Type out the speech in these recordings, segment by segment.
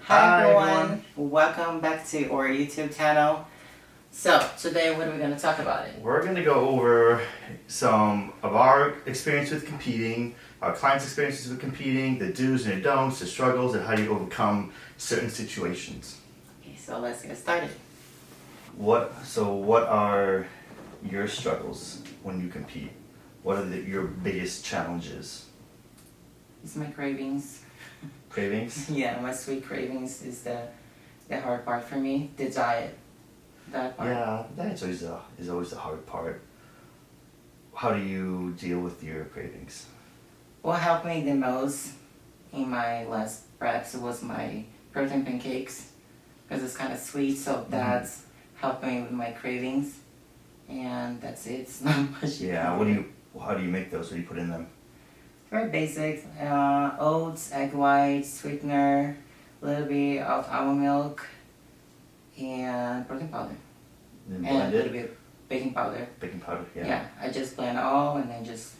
Hi everyone, welcome back to our YouTube channel. So today what are we going to talk about? We're going to go over some of our experience with competing, our clients' experiences with competing, the do's and the don'ts, the struggles, and how you overcome certain situations. Okay, so let's get started. What are your struggles when you compete? What are your biggest challenges? It's my cravings. Cravings? Yeah, my sweet cravings is the hard part for me. The diet, that part. Yeah, that's always the hard part. How do you deal with your cravings? What helped me the most in my last preps was my protein pancakes because it's kind of sweet, so that's helped me with my cravings. And that's it. It's not much. Yeah, how do you make those? What do you put in them? Very basic. Oats, egg white, sweetener, a little bit of almond milk, and protein powder. Then And a blend little it? bit baking powder. Baking powder, yeah. Yeah, I just blend it all and then just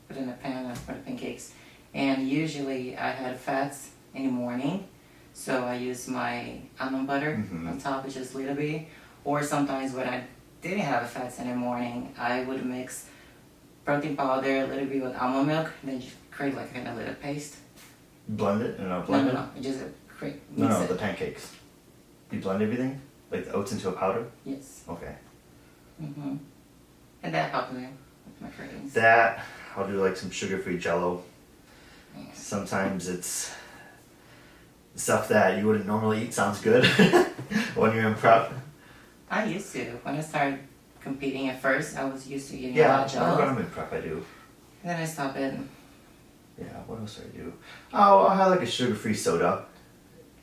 put it in a pan for the pancakes. And usually I had fats in the morning, so I use my almond butter on top, just a little bit. Or sometimes when I didn't have fats in the morning, I would mix protein powder a little bit with almond milk, and then just create like a little paste. Blend it and blend it? No, just create. No, the pancakes. You blend everything? Like the oats into a powder? Yes. Okay. And that helped me with my cravings. That, I'll do like some sugar-free Jello. Yeah. Sometimes it's stuff that you wouldn't normally eat sounds good when you're in prep. I used to. When I started competing at first, I was used to eating a Yeah, lot of Jell-O. when I'm in prep I do. And then I stopped it. Yeah, what else do I do? Oh, I'll have like a sugar-free soda.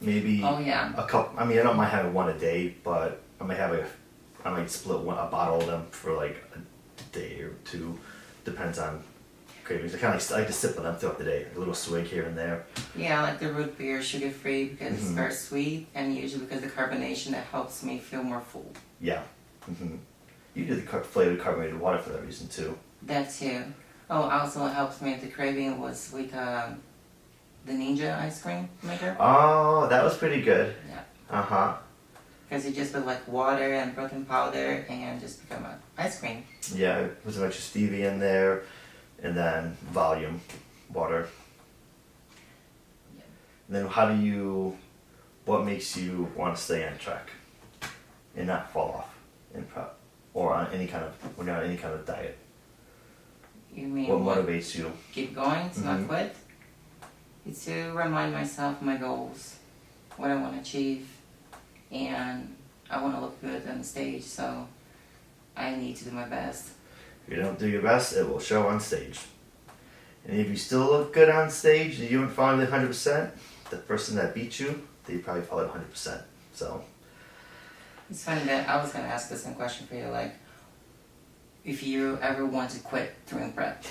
Maybe Oh yeah. a cup. I mean, I don't mind having one a day, but I might split a bottle of them for like a day or two. Depends on cravings. I like to sip on them throughout the day. A little swig here and there. Yeah, I like the root beer sugar free because it's very sweet, and usually because of the carbonation that helps me feel more full. Yeah. You do the flavored carbonated water for that reason too. That too. Oh, also helps me with the craving was with the Ninja ice cream maker. Oh, that was pretty good. Yeah. Because you just put like water and protein powder and just become an ice cream. Yeah, with a bunch of stevia in there, and then volume water. Yeah. And then what makes you want to stay on track and not fall off in prep or on when you're on any kind of diet? You mean What motivates you? Keep going, to not quit? It's to remind myself my goals, what I want to achieve, and I want to look good on the stage, so I need to do my best. If you don't do your best, it will show on stage. And if you still look good on stage and you haven't followed it 100%, the person that beat you, they probably followed 100%. So It's funny that I was going to ask the same question for you, like, if you ever want to quit during prep.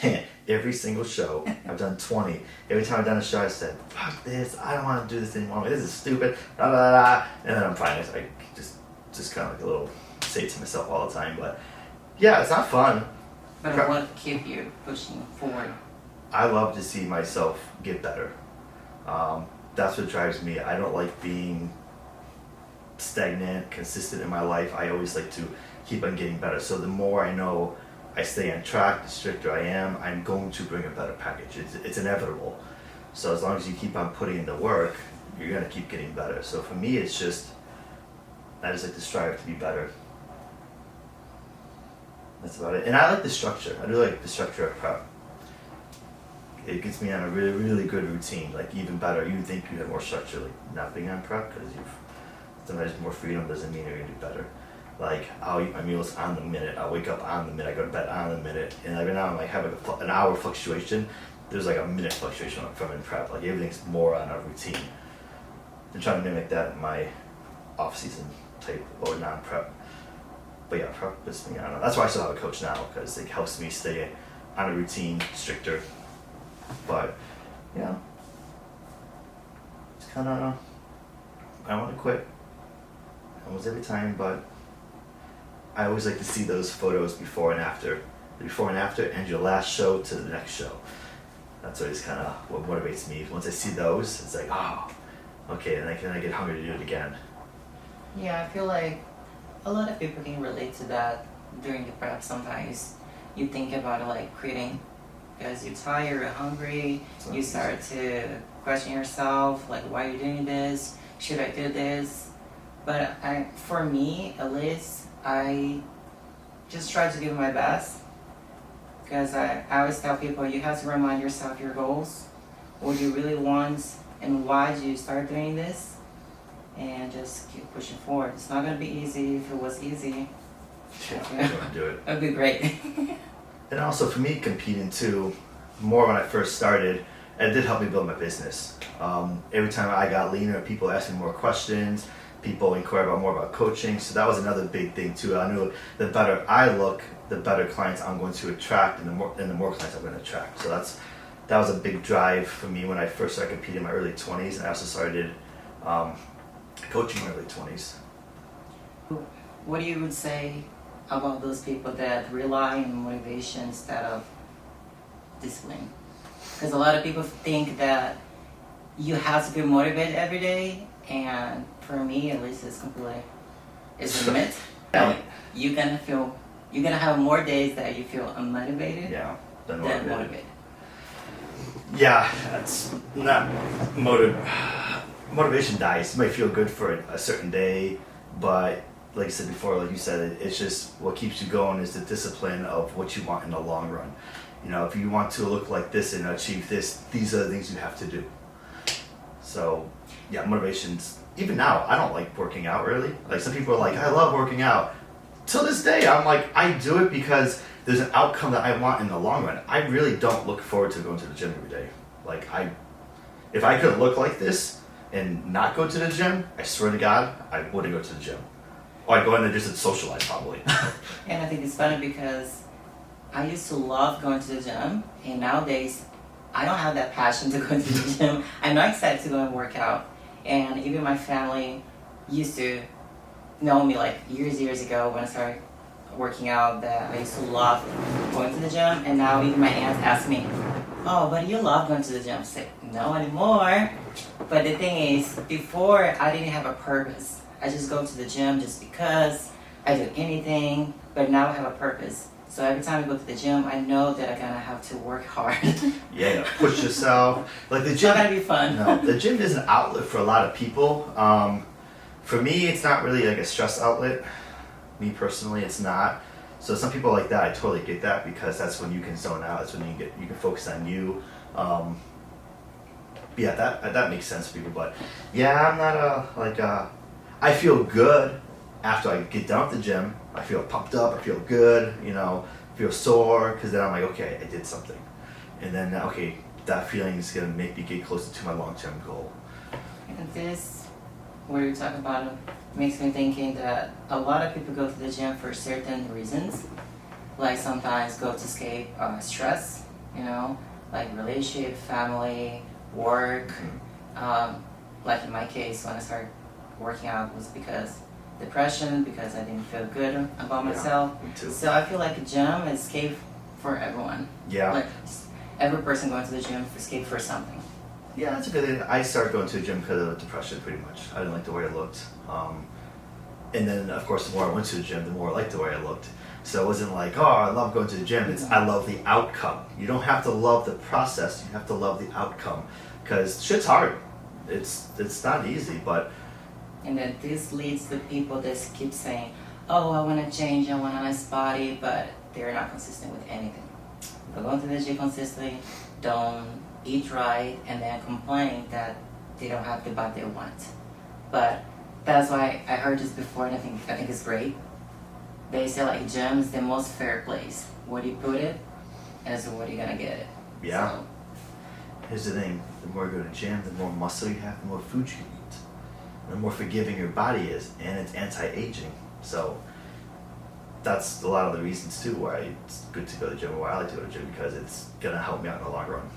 every single show, I've done 20. Every time I've done a show, I said, fuck this, I don't want to do this anymore. This is stupid, da da da. And then I'm fine. I just kind of like a little say it to myself all the time. But yeah, it's not fun. But what keep you pushing forward? I love to see myself get better. That's what drives me. I don't like being stagnant, consistent in my life. I always like to keep on getting better. So the more I know I stay on track, the stricter I am, I'm going to bring a better package. It's inevitable. So as long as you keep on putting in the work, you're going to keep getting better. So for me, I just like to strive to be better. That's about it. And I like the structure. I do like the structure of prep. It gets me on a really, really good routine. Like even better, you think you have more structure, like not being on prep, because sometimes more freedom doesn't mean you're going to do better. Like I'll eat my meals on the minute, I'll wake up on the minute, I go to bed on the minute, and every now I'm like having an hour fluctuation. There's like a minute fluctuation from in prep. Like everything's more on a routine. I'm trying to mimic that in my off-season type or non-prep. But yeah, prep puts me on. That's why I still have a coach now, because it helps me stay on a routine, stricter. But yeah, it's kind of, I want to quit almost every time, but I always like to see those photos before and after, and your last show to the next show. That's always kind of what motivates me. Once I see those, it's like, oh, okay, and then I get hungry to do it again. Yeah, I feel like a lot of people can relate to that during the prep. Sometimes you think about it like quitting because you're tired or hungry. You start to question yourself, like, why are you doing this? Should I do this? But for me, at least, I just try to give my best. Because I always tell people you have to remind yourself your goals, what you really want, and why did you start doing this, and just keep pushing forward. It's not going to be easy. If it was easy, Yeah, I don't do it. it'd be great. And also for me, competing too, more when I first started, it did help me build my business. Every time I got leaner, people asked me more questions, people inquired more about coaching, so that was another big thing too. I knew the better I look, the better clients I'm going to attract, and the more clients I'm going to attract. So that was a big drive for me when I first started competing in my early 20s, and I also started coaching in my early 20s. What do you would say about those people that rely on motivation instead of discipline? Because a lot of people think that you have to be motivated every day, and for me, at least, it's a myth. Yeah. You're gonna have more days that you feel unmotivated Yeah, than motivated. Yeah, that's not motivation dies. You might feel good for a certain day, but like I said before, like you said, it's just what keeps you going is the discipline of what you want in the long run. You know, if you want to look like this and achieve this, these are the things you have to do. So, yeah, motivation's, even now, I don't like working out really. Like some people are like, I love working out. Till this day, I'm like, I do it because there's an outcome that I want in the long run. I really don't look forward to going to the gym every day. Like if I could look like this and not go to the gym, I swear to God, I wouldn't go to the gym. Or I'd go in there just to socialize probably. And I think it's funny because I used to love going to the gym, and nowadays I don't have that passion to go to the gym. I'm not excited to go and work out. And even my family used to know me like years ago when I started working out that I used to love going to the gym, and now even my aunt asked me, oh, but you love going to the gym. I said, no anymore. But the thing is, before I didn't have a purpose. I just go to the gym just because I do anything, but now I have a purpose. So every time I go to the gym, I know that I'm gonna have to work hard. Yeah, push yourself. Like the It's gym, not gonna be fun. No, the gym is an outlet for a lot of people. For me, it's not really like a stress outlet. Me personally, it's not. So some people like that, I totally get that because that's when you can zone out. That's when you can focus on you. Yeah, that makes sense for people. But yeah, I'm not I feel good after I get done with the gym. I feel pumped up. I feel good. You know, I feel sore because then I'm like, okay, I did something, and then okay, that feeling is gonna make me get closer to my long-term goal. And this, what you're talking about, makes me thinking that a lot of people go to the gym for certain reasons. Like sometimes go to escape stress, you know, like relationship, family, work. Like in my case, when I started working out was because depression, because I didn't feel good about myself. Me too. So I feel like a gym is escape for everyone. Yeah. Like every person going to the gym for escape for something. Yeah, that's a good thing. I started going to the gym because of depression, pretty much. I didn't like the way I looked. And then, of course, the more I went to the gym, the more I liked the way I looked. So it wasn't like, oh, I love going to the gym. It's I love the outcome. You don't have to love the process. You have to love the outcome. Because shit's hard. It's not easy, but... And then this leads to people that keep saying, oh, I want to change, I want a nice body, but they're not consistent with anything. They're going to the gym consistently, don't eat right, and then complain that they don't have the body they want. But that's why I heard this before, and I think it's great. They say like gym is the most fair place. Where do you put it, and so where are you gonna get it? Yeah. So, Here's the thing. The more you go to the gym, the more muscle you have, the more food you eat. The more forgiving your body is, and it's anti-aging. So that's a lot of the reasons too why it's good to go to the gym, or why I like to go to the gym, because it's gonna help me out in the long run.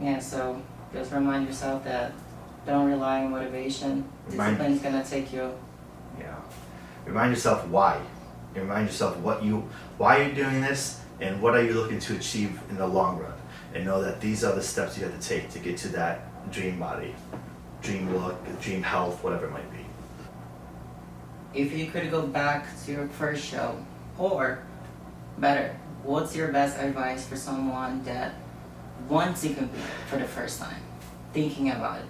yeah, so just remind yourself that don't rely on motivation. Discipline is gonna take you. Yeah. Remind yourself why. And remind yourself why you're doing this, and what are you looking to achieve in the long run. And know that these are the steps you have to take to get to that dream body. dream look, dream health, whatever it might be. If you could go back to your first show, or better, what's your best advice for someone that wants to compete for the first time, thinking about it?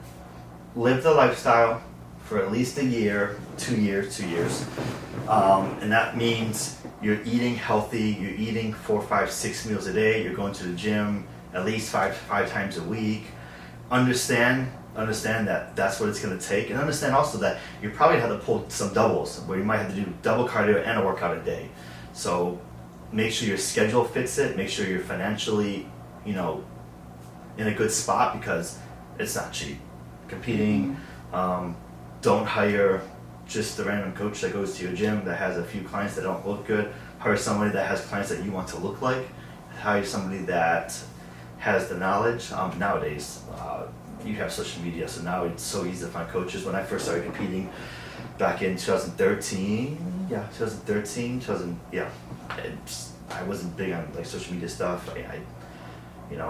Live the lifestyle for at least a year, 2 years, and that means you're eating healthy, you're eating 4, 5, 6 meals a day, you're going to the gym at least five times a week. Understand that that's what it's going to take, and understand also that you probably have to pull some doubles, where you might have to do double cardio and a workout a day. So make sure your schedule fits it, make sure you're financially, in a good spot, because it's not cheap. Competing, don't hire just a random coach that goes to your gym that has a few clients that don't look good. Hire somebody that has clients that you want to look like. Hire somebody that has the knowledge. Nowadays, you have social media, so now it's so easy to find coaches. When I first started competing back in 2013, I wasn't big on like social media stuff.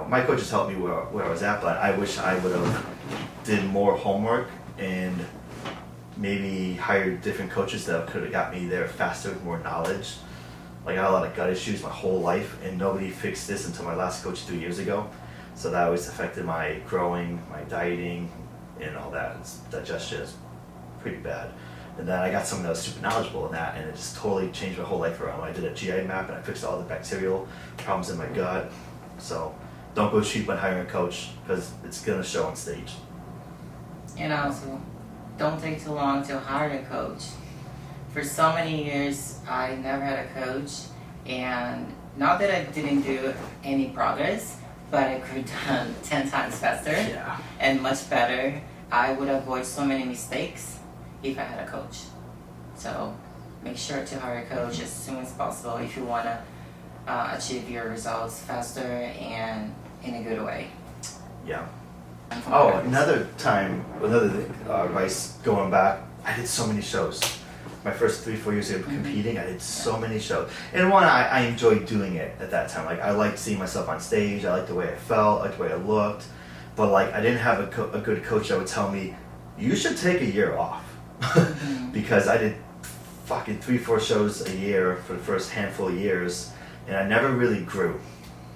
My coaches helped me where I was at, but I wish I would have did more homework and maybe hired different coaches that could have got me there faster with more knowledge. Like, I had a lot of gut issues my whole life, and nobody fixed this until my last coach 3 years ago. So that always affected my growing, my dieting, and all that. Digestion is pretty bad. And then I got someone that was super knowledgeable in that, and it just totally changed my whole life around. I did a GI map, and I fixed all the bacterial problems in my gut. So don't go cheap on hiring a coach, because it's going to show on stage. And also, don't take too long to hire a coach. For so many years, I never had a coach, and not that I didn't do any progress, but I could have done 10 times faster and much better. I would avoid so many mistakes if I had a coach. So make sure to hire a coach as soon as possible if you want to achieve your results faster and in a good way. Yeah. Oh, another advice going back, I did so many shows. My first 3-4 years of competing, I did so many shows. And one, I enjoyed doing it at that time. Like, I liked seeing myself on stage, I liked the way I felt, I liked the way I looked. But like, I didn't have a good coach that would tell me, you should take a year off. Because I did fucking 3-4 shows a year for the first handful of years, and I never really grew.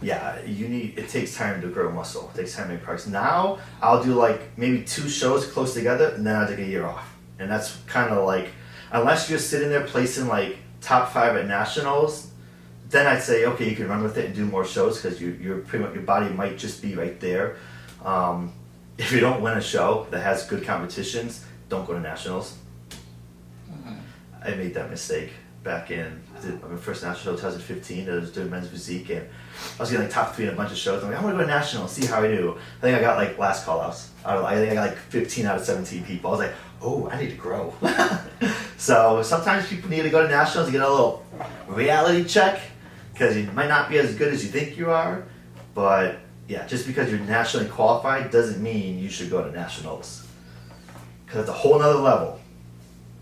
Yeah, it takes time to grow muscle. It takes time to make progress. Now, I'll do like maybe 2 shows close together, and then I'll take a year off. And that's kind of like, unless you're sitting there placing like top 5 at nationals, then I'd say, okay, you can run with it and do more shows, because you're pretty much, your body might just be right there. If you don't win a show that has good competitions, don't go to nationals. I made that mistake back in my first national show, 2015. I was doing men's physique, and I was getting like top 3 in a bunch of shows. I'm like, I'm gonna go to nationals, see how I do. I think I got like last call outs. I think I got like 15 out of 17 people. I was like, oh, I need to grow. So sometimes people need to go to nationals to get a little reality check, because you might not be as good as you think you are. But yeah, just because you're nationally qualified doesn't mean you should go to nationals, because it's a whole nother level.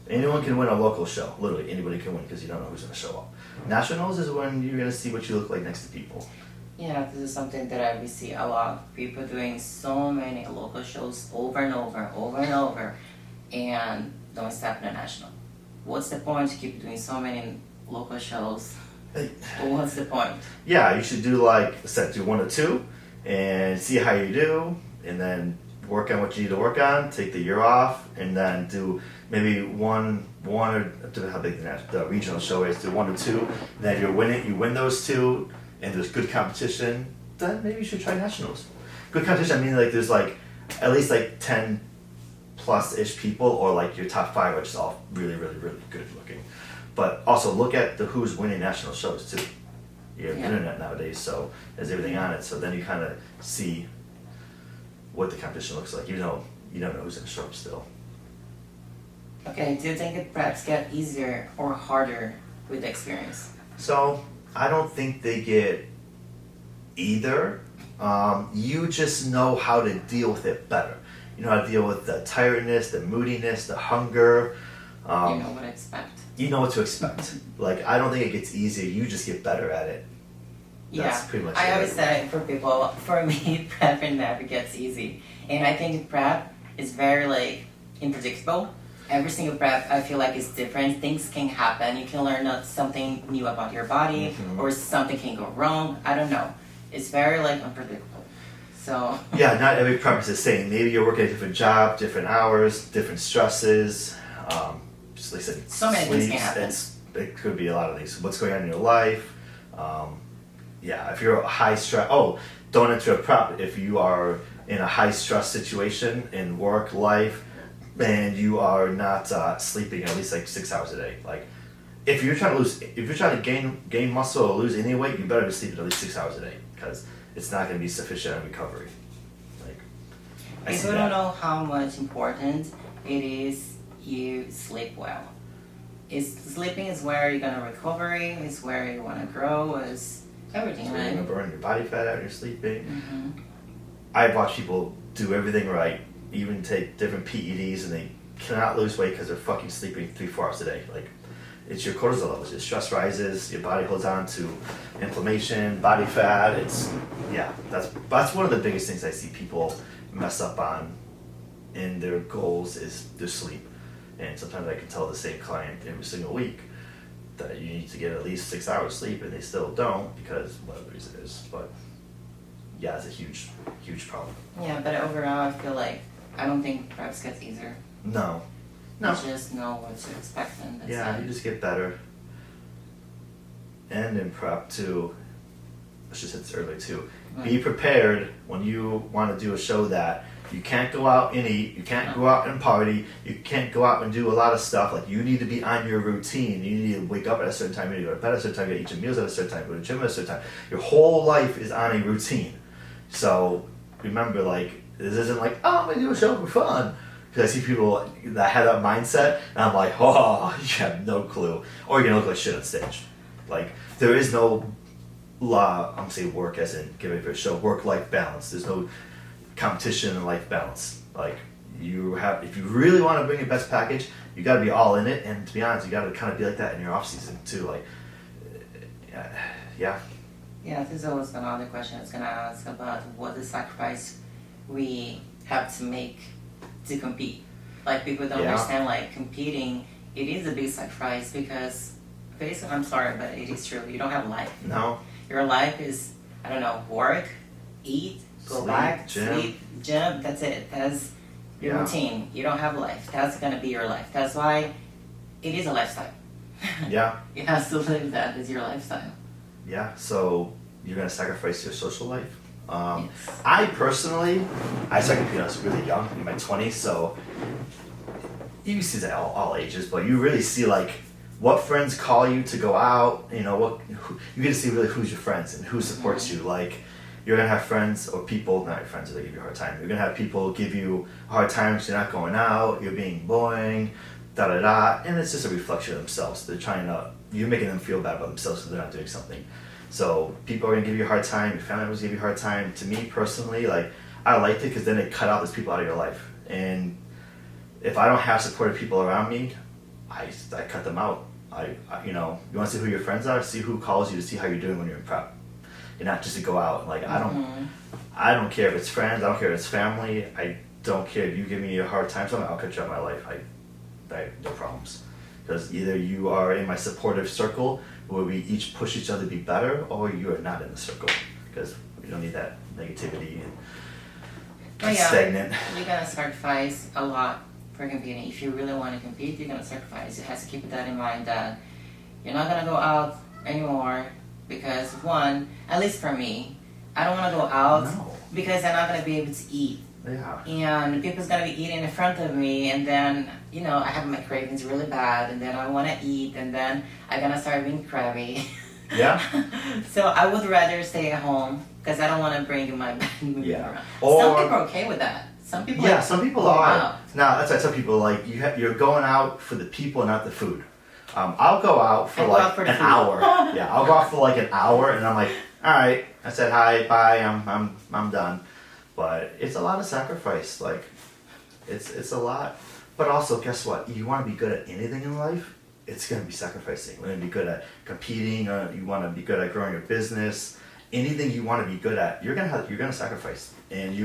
Anyone can win a local show. Literally anybody can win, because you don't know who's going to show up. Nationals is when you're going to see what you look like next to people. Yeah, this is something that we see a lot. People doing so many local shows over and over, and don't step in a national. What's the point to keep doing so many local shows? What's the point? Yeah, you should do like, do 1 or 2, and see how you do, and then work on what you need to work on, take the year off, and then do maybe one or, depending on how big the regional show is, do 1 or 2, and then if you win those 2, and there's good competition, then maybe you should try nationals. Good competition, I mean like there's like at least like 10 plus-ish people, or like your top 5 are just all really, really, really good looking. But also look at who's winning national shows too. You have internet nowadays, so there's everything on it, so then you kind of see what the competition looks like, even though you don't know who's in the show still. Okay, do you think it preps get easier or harder with the experience? So I don't think they get either. You just know how to deal with it better. You know how to deal with the tiredness, the moodiness, the hunger. You know what to expect. You know what to expect. Like, I don't think it gets easier. You just get better at it. That's pretty much I it. always say for people, for me, prep never gets easy. And I think prep is very like unpredictable. Every single prep, I feel like, is different. Things can happen. You can learn something new about your body, or something can go wrong. I don't know. It's very like unpredictable. So yeah, not every prep is the same. Maybe you're working a different job, different hours, different stresses. Just like I said, so many things can happen. It could be a lot of things. What's going on in your life? Yeah, if you're a high stress. Oh, don't enter a prep if you are in a high stress situation in work, life, and you are not sleeping at least like 6 hours a day. Like, if you're trying to gain muscle or lose any weight, you better be sleeping at least 6 hours a day, because it's not going to be sufficient in recovery. Like, people don't know how much important it is you sleep well. Sleeping is where you're gonna recover. Is where you want to grow. Is everything, so right? you're going to burn your body fat out when you're sleeping. Mm-hmm. I've watched people do everything right, even take different PEDs, and they cannot lose weight because they're fucking sleeping 3-4 hours a day. Like, it's your cortisol levels. Your stress rises. Your body holds on to inflammation, body fat. That's one of the biggest things I see people mess up on in their goals is their sleep. And sometimes I can tell the same client every single week that you need to get at least 6 hours sleep, and they still don't because whatever the reason is. But yeah, it's a huge, huge problem. Yeah, but overall, I feel like I don't think preps gets easier. No. You just know what to expect, and that's it. You just get better. And in prep too, I should have said this earlier too. Be prepared when you want to do a show that you can't go out and eat, you can't go out and party, you can't go out and do a lot of stuff. Like, you need to be on your routine. You need to wake up at a certain time, you need to go to bed at a certain time, you gotta eat your meals at a certain time, go to the gym at a certain time. Your whole life is on a routine. So remember, like, this isn't like, oh, I'm gonna do a show for fun. Because I see people that have that mindset, and I'm like, oh, you have no clue. Or you're gonna look like shit on stage. Like, there is no law, I'm saying work as in get ready for a show, work-life balance. There's no competition and life balance. Like, if you really want to bring your best package, you got to be all in it. And to be honest, you got to kind of be like that in your off season too. Like, yeah. Yeah, there's always another question I was gonna ask about what the sacrifice we have to make to compete. Like, people don't understand, like, competing, it is a big sacrifice because basically, I'm sorry, but it is true. You don't have life. No. Your life is, I don't know, work, eat, go back, sleep, gym. That's it. That's your routine. You don't have life. That's gonna be your life. That's why it is a lifestyle. Yeah. You have to live that as your lifestyle. Yeah. So you're gonna sacrifice your social life. Yes. I personally, I started competing when I was really young, in my 20s. So you see that all ages, but you really see like what friends call you to go out. You know you get to see really who's your friends and who supports you. Like, you're gonna have friends or people, not your friends, that give you a hard time. You're gonna have people give you a hard time because you're not going out, you're being boring, and it's just a reflection of themselves. You're making them feel bad about themselves because they're not doing something. So people are gonna give you a hard time. Your family members give you a hard time. To me personally, like, I liked it because then it cut out those people out of your life. And if I don't have supportive people around me, I cut them out. You want to see who your friends are, see who calls you to see how you're doing when you're in prep. You're not just to go out. Like, I don't care if it's friends, I don't care if it's family, I don't care if you give me a hard time, so I'll cut you out of my life. I have no problems. Because either you are in my supportive circle where we each push each other to be better, or you are not in the circle. Because we don't need that negativity and stagnant. You're gonna sacrifice a lot for competing. If you really want to compete, you're gonna sacrifice. You have to keep that in mind that you're not gonna go out anymore because, one, at least for me, I don't want to go out because I'm not gonna be able to eat. Yeah. And people's gonna be eating in front of me, and then I have my cravings really bad, and then I want to eat, and then I'm gonna start being crabby. Yeah. So I would rather stay at home because I don't want to bring my bad mood around. Or, some people are okay with that. Some people. Yeah, some people are. Out. Now that's why I tell people, like, you're going out for the people, not the food. I'll go out for an hour. Yeah, I'll go out for like an hour, and I'm like, all right. I said hi, bye. I'm done. But it's a lot of sacrifice. Like, it's a lot. But also, guess what? You want to be good at anything in life, it's going to be sacrificing. You're going to be good at competing. You want to be good at growing your business. Anything you want to be good at, you're gonna sacrifice, and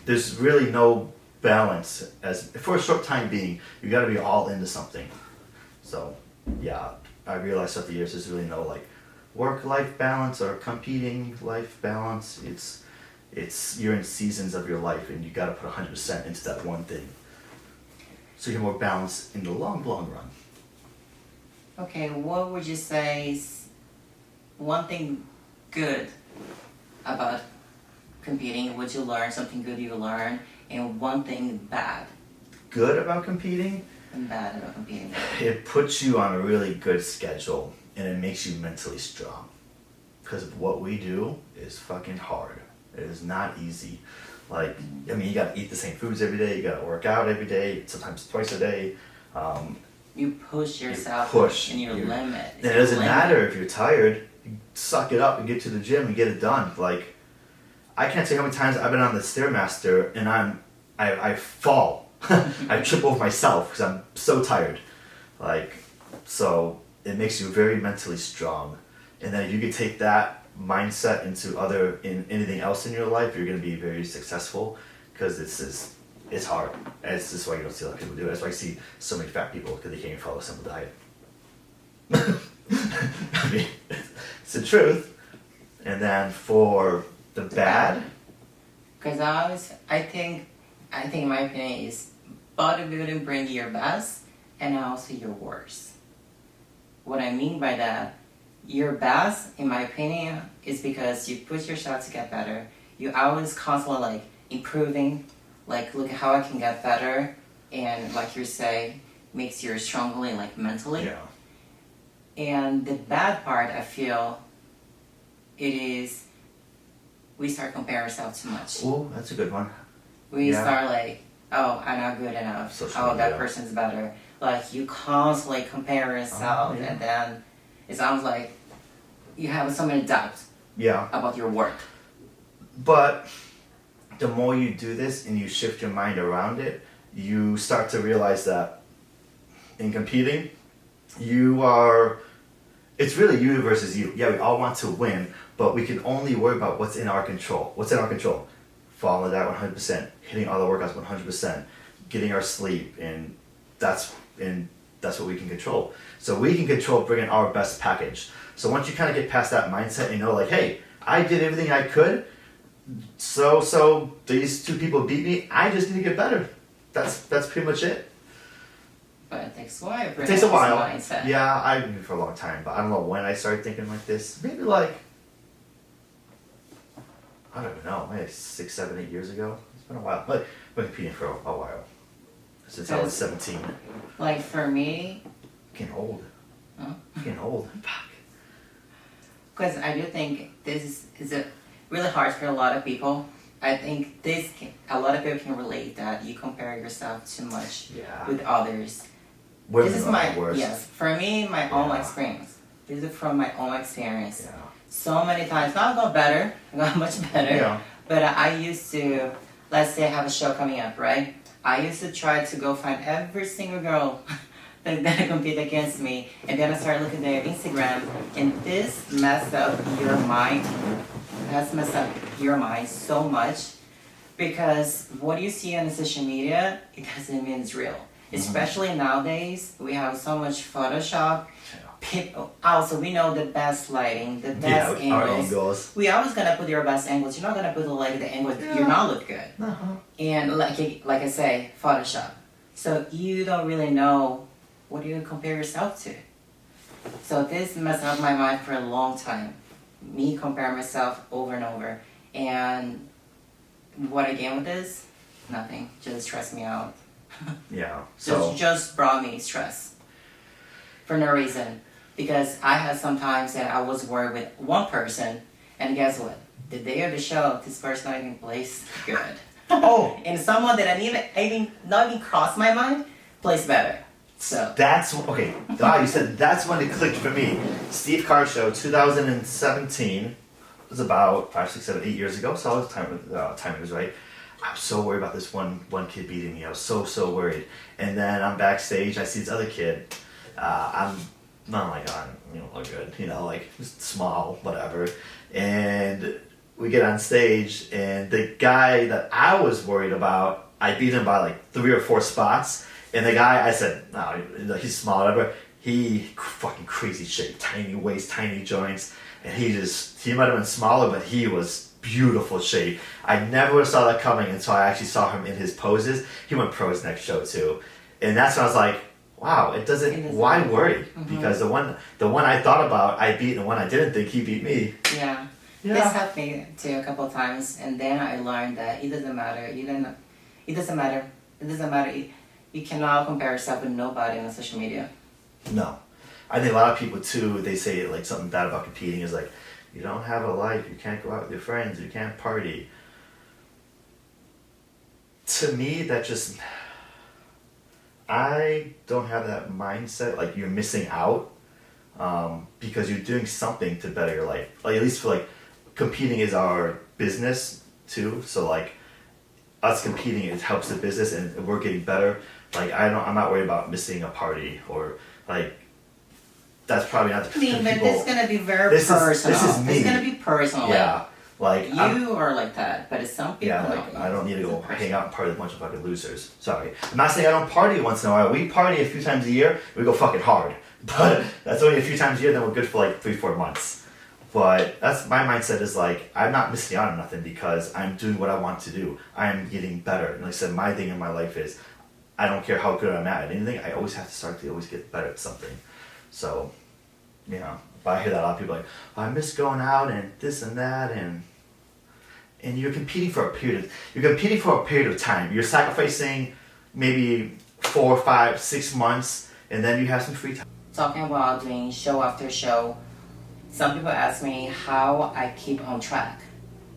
there's really no balance as for a short time being. You got to be all into something. So, yeah, I realized throughout the years there's really no like work-life balance or competing life balance. It's you're in seasons of your life and you got to put 100% into that one thing. So you're more balanced in the long run. Okay, what would you say is one thing good about competing? Would you learn something good you learn, and one thing bad? Good about competing? And bad about competing. It puts you on a really good schedule and it makes you mentally strong. Because what we do is fucking hard. It is not easy. Like, I mean, you gotta eat the same foods every day, you gotta work out every day, sometimes twice a day. You push yourself in your limit. And it doesn't matter if you're tired, you suck it up and get to the gym and get it done. Like, I can't tell you how many times I've been on the Stairmaster and I fall. I trip over myself because I'm so tired. Like, so it makes you very mentally strong. And then if you could take that mindset into in anything else in your life, you're going to be very successful because it's hard. And this is why you don't see a lot of people do it. That's why I see so many fat people because they can't even follow a simple diet. I mean, it's the truth. And then for the bad, because I think in my opinion is bodybuilding bring your best and also your worst. What I mean by that, your best, in my opinion, is because you push yourself to get better. You always constantly like improving, like look at how I can get better, and like you say, makes you stronger like mentally. yeah. And the bad part, I feel, it is we start comparing ourselves too much. Oh, that's a good one. We Yeah. start like, oh, I'm not good enough. Social Oh, that media. person's better. Like you constantly compare yourself, yeah. and then it sounds like you have so many doubts Yeah. about your work. But the more you do this and you shift your mind around it, you start to realize that in competing, it's really you versus you. Yeah, we all want to win, but we can only worry about what's in our control. What's in our control? Following that 100%, hitting all the workouts 100%, getting our sleep, and that's what we can control. So we can control bringing our best package. So once you kind of get past that mindset and you know, like, hey, I did everything I could, so these two people beat me, I just need to get better. That's pretty much it. But it takes a while. It takes a while. Mindset. Yeah, I've been for a long time, but I don't know when I started thinking like this. Maybe like, I don't even know, maybe 6, 7, 8 years ago. It's been a while. But I've been competing for a while. Since I was 17. Like for me, Getting old. huh? Getting old. Fuck. Because I do think this is really hard for a lot of people. I think a lot of people can relate that you compare yourself too much Yeah. with others. Women This is are my the worst. yes. For me, my own Yeah. experience. This is from my own experience. Yeah. So many times, not got better, got much better. Yeah. But I used to, let's say I have a show coming up, right? I used to try to go find every single girl that compete against me, and then I started looking at their Instagram, and this messed up your mind. Has messed up your mind so much because what you see on the social media, it doesn't mean it's real. Especially nowadays, we have so much Photoshop. People, also, we know the best lighting, the best Yeah, our angles. angles. We always gonna put your best angles. You're not gonna put the angles you're not look good. Uh-huh. And like I say, Photoshop. So you don't really know what you compare yourself to. So this messed up my mind for a long time. Me comparing myself over and over. And what I gained with this? Nothing. Just stressed me out. Yeah. So Just brought me stress. For no reason. Because I had some times that I was worried with one person, and guess what? The day of the show, this person not even plays good. oh, And someone that not even crossed my mind plays better. So that's okay. You said that's when it clicked for me. Steve Carr show 2017 it was about 5, 6, 7, 8 years ago. So I was timing was right. I was so worried about this one kid beating me. I was so worried. And then I'm backstage. I see this other kid. I'm not like you don't look good. Like just small, whatever. And we get on stage, and the guy that I was worried about I beat him by like 3 or 4 spots. And the guy, I said, no, he's small, whatever. He fucking crazy shape, tiny waist, tiny joints. And he might have been smaller, but he was beautiful shape. I never saw that coming until I actually saw him in his poses. He went pro his next show too. And that's when I was like, wow, why worry? Because the one I thought about, I beat, and the one I didn't think, he beat me. Yeah. Yeah. This happened me too a couple of times, and then I learned that it doesn't matter. It doesn't matter. You cannot compare yourself with nobody on social media. No. I think a lot of people too, they say like something bad about competing is like, you don't have a life, you can't go out with your friends, you can't party. To me, that just, I don't have that mindset, like you're missing out, because you're doing something to better your life. Like at least for like, competing is our business too, so like, us competing, it helps the business and we're getting better. Like I'm not worried about missing a party or like, that's probably not the but this is gonna be very personal. This is me. It's gonna be personal. Yeah, like you are like that, but it's some people. Yeah, like I don't need to go hang out and party with a bunch of fucking losers. Sorry, I'm not saying I don't party once in a while. We party a few times a year. We go fucking hard, but that's only a few times a year. Then we're good for like 3-4 months. But that's my mindset is like I'm not missing out on nothing because I'm doing what I want to do. I'm getting better. And like I said, my thing in my life is I don't care how good I'm at anything. I always have to start to always get better at something. So. You know, but I hear that a lot of people like, oh, I miss going out and this and that, and you're competing for a period of time. You're sacrificing maybe 4, 5, 6 months, and then you have some free time. Talking about doing show after show, some people ask me how I keep on track.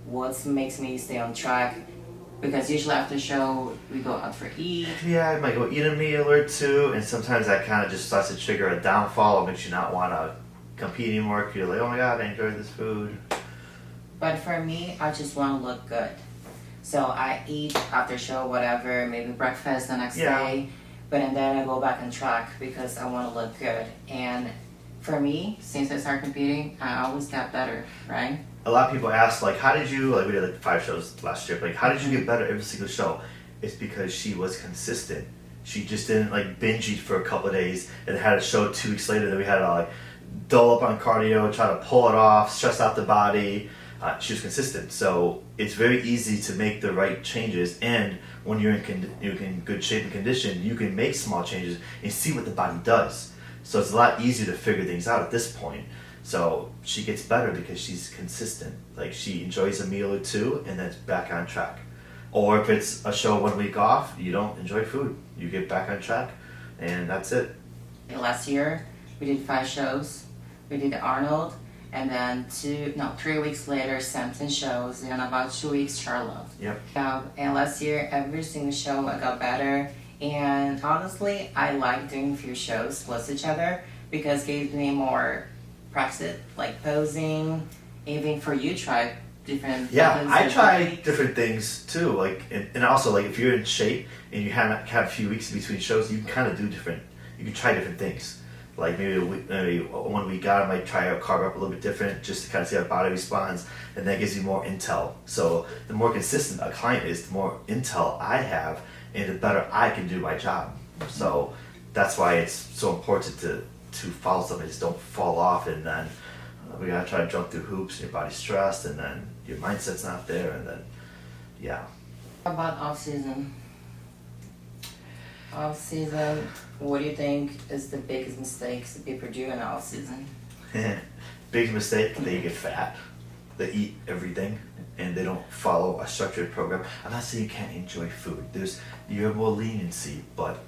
What makes me stay on track? Because usually after show, we go out for eat. Yeah, I might go eat a meal or two, and sometimes that kind of just starts to trigger a downfall. It makes you not want to compete anymore. You're like, oh my god, I enjoyed this food. But for me, I just want to look good. So I eat after show, whatever, maybe breakfast the next day. But and then I go back on track because I want to look good. And for me, since I started competing, I always got better, right? A lot of people ask, like, how did you, like we did like 5 shows last year, like how did you get better every single show? It's because she was consistent. She just didn't like binge eat for a couple of days and had a show 2 weeks later that we had to like dull up on cardio, try to pull it off, stress out the body. She was consistent. So it's very easy to make the right changes, and when you're in good shape and condition, you can make small changes and see what the body does. So it's a lot easier to figure things out at this point. So she gets better because she's consistent. Like she enjoys a meal or 2 and then it's back on track. Or if it's a show 1 week off, you don't enjoy food. You get back on track and that's it. Last year, we did 5 shows. We did Arnold, and then 3 weeks later, Samson shows, and about 2 weeks, Charlotte. Yep. And last year, every single show I got better. And honestly, I like doing a few shows close to each other because it gave me more practice, like posing, even for you try different Yeah, I try different things too. Like and also like if you're in shape and you have a few weeks in between shows, you can kind of do you can try different things. Like maybe 1 week out, I might try a carb up a little bit different just to kind of see how the body responds, and that gives you more intel. So the more consistent a client is, the more intel I have, and the better I can do my job. So that's why it's so important to follow something, just don't fall off, and then we gotta try to jump through hoops, and your body's stressed, and then your mindset's not there, and then yeah. How about off-season? Off-season, what do you think is the biggest mistakes that people do in off-season? Big mistake, they get fat. They eat everything and they don't follow a structured program. I'm not saying you can't enjoy food. You have more leniency, but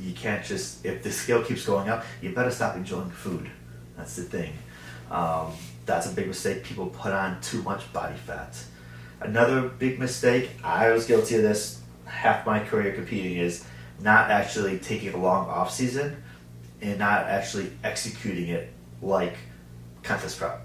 you can't just, if the scale keeps going up, you better stop enjoying food. That's the thing. That's a big mistake. People put on too much body fat. Another big mistake, I was guilty of this half my career competing, is not actually taking a long off season and not actually executing it like contest prep.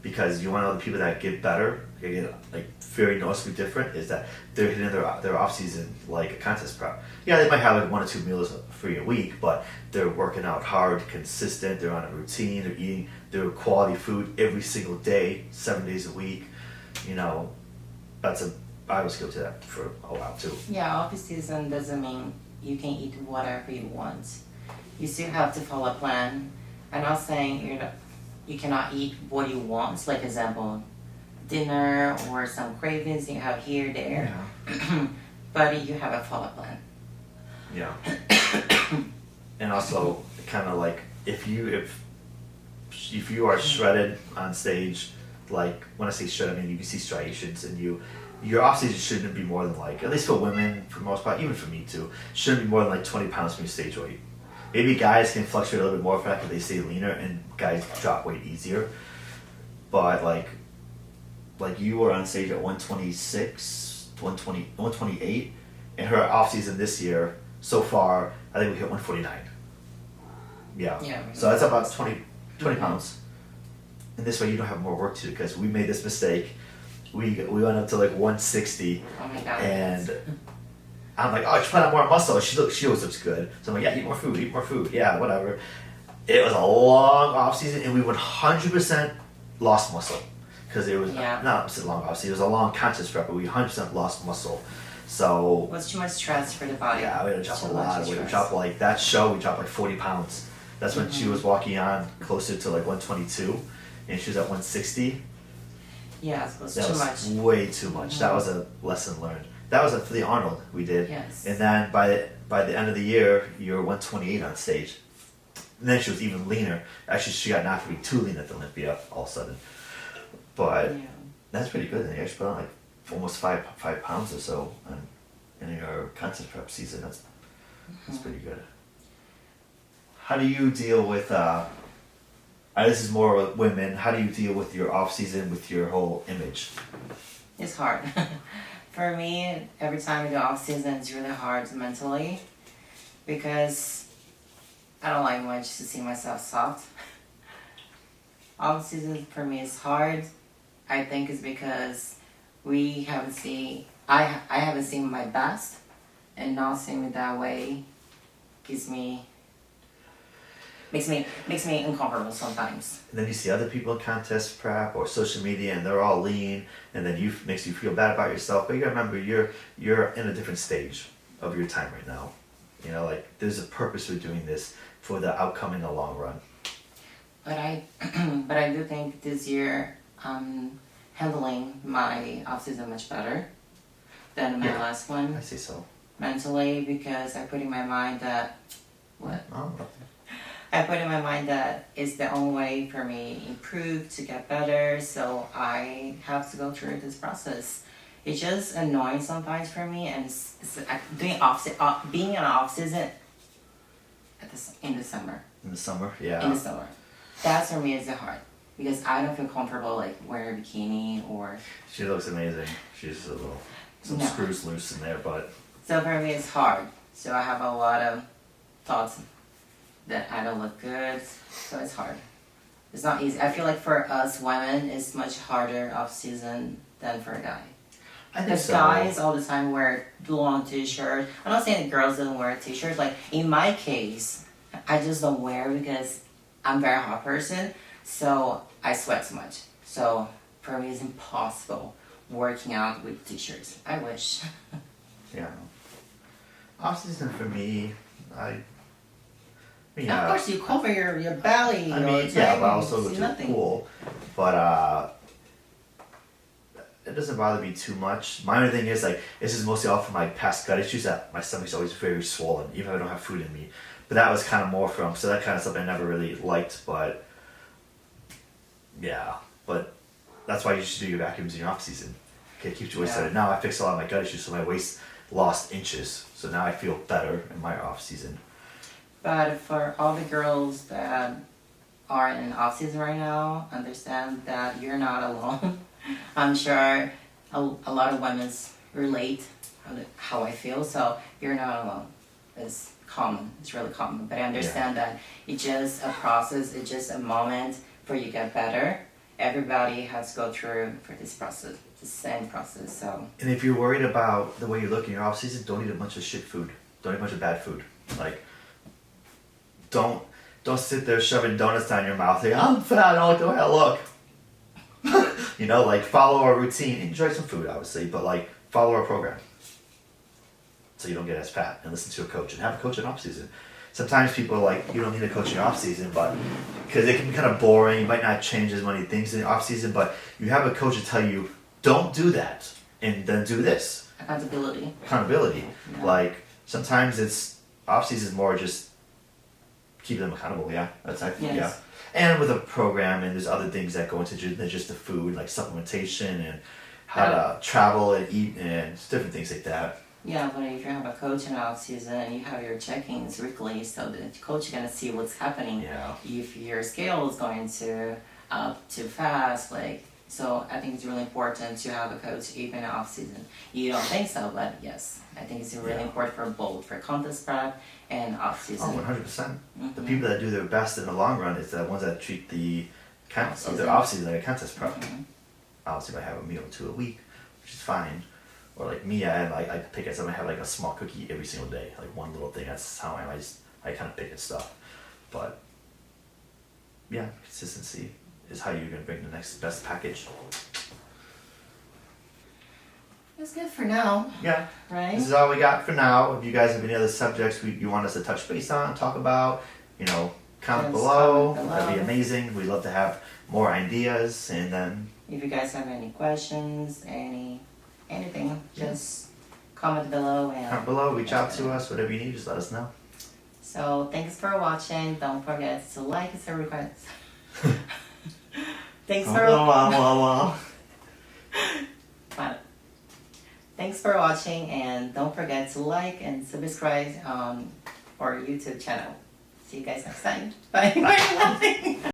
Because you want to know the people that get better, get like very noticeably different, is that they're hitting their off season like a contest prep. Yeah, they might have like 1 or 2 meals free a week, but they're working out hard, consistent. They're on a routine. They're eating their quality food every single day, 7 days a week. You know, that's a I was guilty of that for a while too. Yeah, off season doesn't mean you can eat whatever you want. You still have to follow a plan. I'm not saying you cannot eat what you want. Like example, dinner or some cravings you have here, there. Yeah. But you have a follow plan. Yeah. And also, kind of like if you are shredded on stage, like when I say shredded, I mean you can see striations, and your off season shouldn't be more than like, at least for women for the most part, even for me too, shouldn't be more than like 20 pounds from your stage weight. Maybe guys can fluctuate a little bit more for that because they stay leaner and guys drop weight easier. But like you were on stage at 126, 120, 128, and her off season this year so far, I think we hit 149. Yeah. So that's about 20 pounds. And this way you don't have more work to do, because we made this mistake. We went up to like 160. Oh my God. And I'm like, oh, just put on more muscle. She always looks good. So I'm like, yeah, eat more food. Yeah, whatever. It was a long off season, and we 100% lost muscle. Because it was not a long off season, it was a long conscious prep, but we 100% lost muscle. So it was too much stress for the body. Yeah, we had to drop a lot of weight. We dropped like that show. We dropped like 40 pounds. That's when she was walking on closer to like 122, and she was at 160. Yeah, it was that too was much. Way too much. That was a lesson learned. That was for the Arnold we did. Yes. And then by the end of the year, you were 128 on stage. And then she was even leaner. Actually, she got knocked to be too lean at the Olympia all of a sudden. But that's pretty good. And you actually put on like almost five pounds or so in your contest prep season. That's pretty good. How do you deal with? This is more with women. How do you deal with your off season, with your whole image? It's hard. For me, every time I do off season, it's really hard mentally, because I don't like much to see myself soft. Off season for me is hard. I think it's because I haven't seen my best, and not seeing me that way makes me uncomfortable sometimes. And then you see other people in contest prep or social media, and they're all lean, and then makes you feel bad about yourself. But you gotta remember, you're in a different stage of your time right now. You know, like there's a purpose for doing this, for the outcome in the long run. But I do think this year I'm handling my off season much better than my last one. I say so. Mentally, because I put in my mind that I put in my mind that it's the only way for me to improve, to get better, so I have to go through this process. It's just annoying sometimes for me, and it's being in an off season in the summer. In the summer, yeah. In the summer, that's for me is hard, because I don't feel comfortable like wearing a bikini or. She looks amazing. She's some screws loose in there, but. So for me, it's hard. So I have a lot of thoughts that I don't look good, so it's hard. It's not easy. I feel like for us women, it's much harder off season than for a guy. I think so. Guys all the time wear long t-shirts. I'm not saying that girls don't wear t-shirts. Like in my case, I just don't wear because I'm a very hot person, so I sweat so much. So for me, it's impossible working out with t-shirts. I wish. Yeah. Off season for me, of course, you cover your belly. I mean, but I also go to the pool. But it doesn't bother me too much. My only thing is like this is mostly all from my past gut issues, that my stomach's always very swollen, even if I don't have food in me. But that was kind of more from, so that kind of stuff I never really liked. But yeah, but that's why you should do your vacuums in your off season. Okay, keep your waist tighter. Now I fixed a lot of my gut issues, so my waist lost inches. So now I feel better in my off season. But for all the girls that are in off season right now, understand that you're not alone. I'm sure a lot of women relate how I feel, so you're not alone. It's common. It's really common. But I understand that it's just a process. It's just a moment for you to get better. Everybody has to go through for this process, the same process. So. And if you're worried about the way you look in your off season, don't eat a bunch of shit food. Don't eat a bunch of bad food. Like. Don't sit there shoving donuts down your mouth. Like, I'm fat, I don't like the way I look. You know, like follow a routine. Enjoy some food, obviously, but like follow our program so you don't get as fat, and listen to a coach and have a coach in off season. Sometimes people are like, you don't need a coach in off season, but because it can be kind of boring, you might not change as many things in off season, but you have a coach to tell you, don't do that, and then do this. Accountability. Yeah. Like sometimes it's off season more just keeping them accountable. Yeah, that's I think. Yes. Yeah, and with a program, and there's other things that go into just the food, like supplementation and how to travel and eat and different things like that. Yeah, but if you have a coach in off season, you have your check-ins weekly, so the coach is gonna see what's happening. Yeah. If your scale is going to up too fast, like, so I think it's really important to have a coach even off season. You don't think so, but yes, I think it's really important for both, for contest prep and off season. Oh, 100%. The people that do their best in the long run is the ones that treat their off season like a contest prep. Obviously, I have a meal or two a week, which is fine. Or like me, I pick at something. I have like a small cookie every single day, like one little thing. That's how I kind of pick at stuff. But yeah, consistency is how you're gonna bring the next best package. That's good for now. Yeah. Right. This is all we got for now. If you guys have any other subjects you want us to touch base on, talk about, comment below. That'd be amazing. We'd love to have more ideas, and then if you guys have any questions, anything, just comment below and comment below, reach out to us, whatever you need, just let us know. So thanks for watching. Don't forget to like and subscribe. Thanks for watching, and don't forget to like and subscribe on our YouTube channel. See you guys next time. Bye.